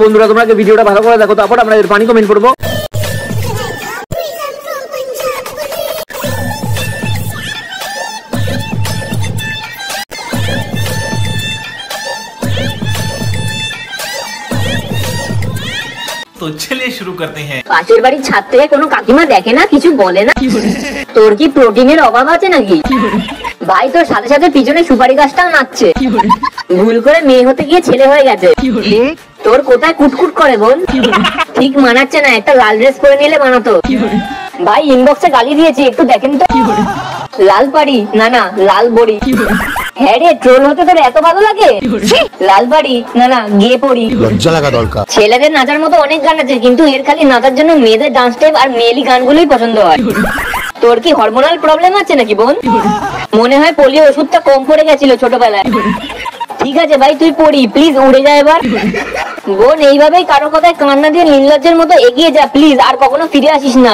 বন্ধুরা তোমরা ভিডিওটা ভালো করে দেখো, তারপর আমরা এর পানি কমেন্ট করবো। তো চলিয়ে শুরু করতে हैं। পাশের বাড়ির ছাদ থেকে কোনো কাকিমা দেখে না, কিছু বলে না? তোর কি প্রোটিনের অভাব আছে নাকি? ভাই তোর সাথে সাথে পিছনে সুপারি গাছটাও নাচছে, ভুল করে মেয়ে হতে গিয়ে ছেলে হয়ে গেছে। তোর কোথায় কুটকুট করে বোন? ঠিক মানাচ্ছে না, একটা লাল ড্রেস পরে নিলে মানাতো। ভাই ইনবক্সে গালি দিয়েছি, একটু দেখেন তো। লাল পাড়ি না না লাল বড়ি। হ্যাঁ রে, ট্রোল হতে তোর এত ভালো লাগে? লাল বাড়ি না না গিয়ে পড়ি। লজ্জা লাগা দরকার। ছেলেদের নাচার মতো অনেক গান আছে, কিন্তু এর খালি নাচার জন্য মেয়েদের ডান্স স্টেপ আর মেয়েলি গানগুলোই পছন্দ হয়। তোর কি হরমোনাল প্রবলেম আছে নাকি বোন? মনে হয় পোলিও ওষুধটা কম পড়ে গেছিল ছোটবেলায়। ঠিক আছে ভাই তুই পড়ি, প্লিজ উড়ে যা এবার। বোন এইভাবেই কারো কথায় কান্না দিয়ে নির্লজ্জের মতো এগিয়ে যা প্লিজ, আর কখনো ফিরে আসিস না।